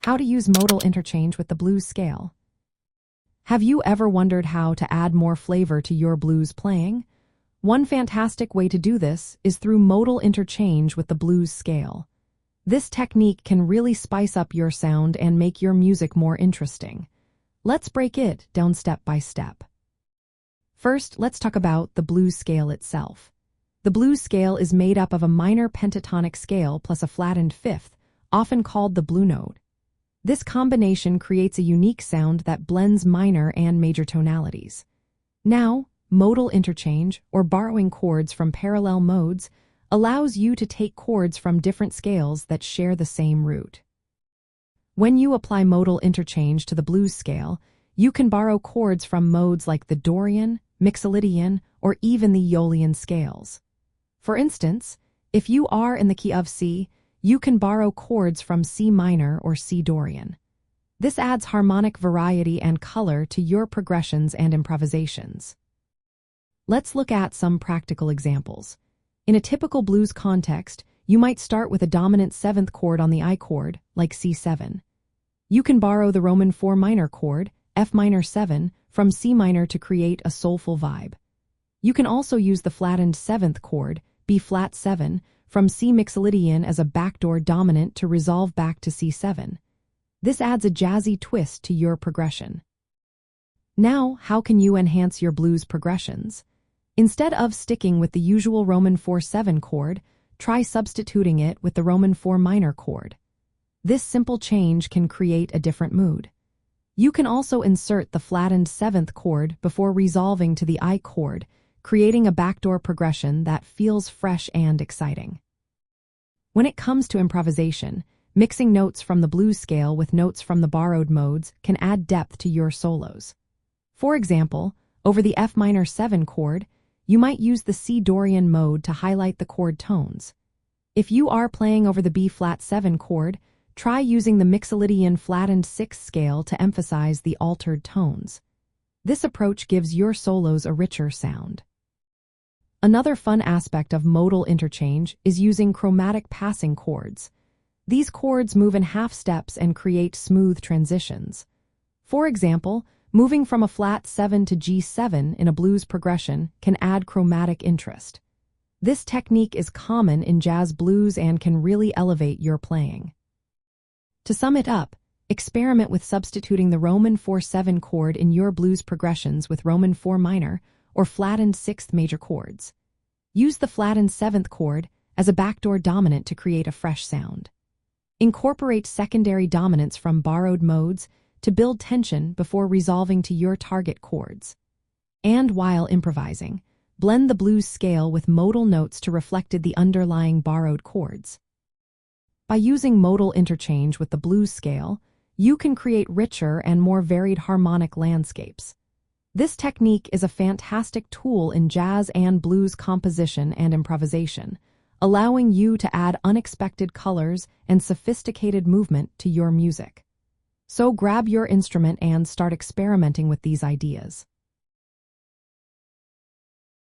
How to use modal interchange with the blues scale. Have you ever wondered how to add more flavor to your blues playing? One fantastic way to do this is through modal interchange with the blues scale. This technique can really spice up your sound and make your music more interesting. Let's break it down step by step. First, let's talk about the blues scale itself. The blues scale is made up of a minor pentatonic scale plus a flattened fifth, often called the blue note. This combination creates a unique sound that blends minor and major tonalities. Now, modal interchange, or borrowing chords from parallel modes, allows you to take chords from different scales that share the same root. When you apply modal interchange to the blues scale, you can borrow chords from modes like the Dorian, Mixolydian, or even the Aeolian scales. For instance, if you are in the key of C, you can borrow chords from C minor or C Dorian. This adds harmonic variety and color to your progressions and improvisations. Let's look at some practical examples. In a typical blues context, you might start with a dominant seventh chord on the I chord, like C7. You can borrow the Roman 4 minor chord, F minor 7, from C minor to create a soulful vibe. You can also use the flattened seventh chord, B flat 7, from C Mixolydian as a backdoor dominant to resolve back to C7. This adds a jazzy twist to your progression. Now, how can you enhance your blues progressions? Instead of sticking with the usual Roman 4-7 chord, try substituting it with the Roman 4 minor chord. This simple change can create a different mood. You can also insert the flattened seventh chord before resolving to the I chord, creating a backdoor progression that feels fresh and exciting. When it comes to improvisation, mixing notes from the blues scale with notes from the borrowed modes can add depth to your solos. For example, over the F minor 7 chord, you might use the C Dorian mode to highlight the chord tones. If you are playing over the B flat 7 chord, try using the Mixolydian flattened 6 scale to emphasize the altered tones. This approach gives your solos a richer sound. Another fun aspect of modal interchange is using chromatic passing chords. These chords move in half steps and create smooth transitions. For example, moving from a flat 7 to G7 in a blues progression can add chromatic interest. This technique is common in jazz blues and can really elevate your playing. To sum it up, experiment with substituting the Roman 4-7 chord in your blues progressions with Roman 4 minor or flattened 6th major chords. Use the flattened 7th chord as a backdoor dominant to create a fresh sound. Incorporate secondary dominants from borrowed modes to build tension before resolving to your target chords. And while improvising, blend the blues scale with modal notes to reflect the underlying borrowed chords. By using modal interchange with the blues scale, you can create richer and more varied harmonic landscapes. This technique is a fantastic tool in jazz and blues composition and improvisation, allowing you to add unexpected colors and sophisticated movement to your music. So grab your instrument and start experimenting with these ideas.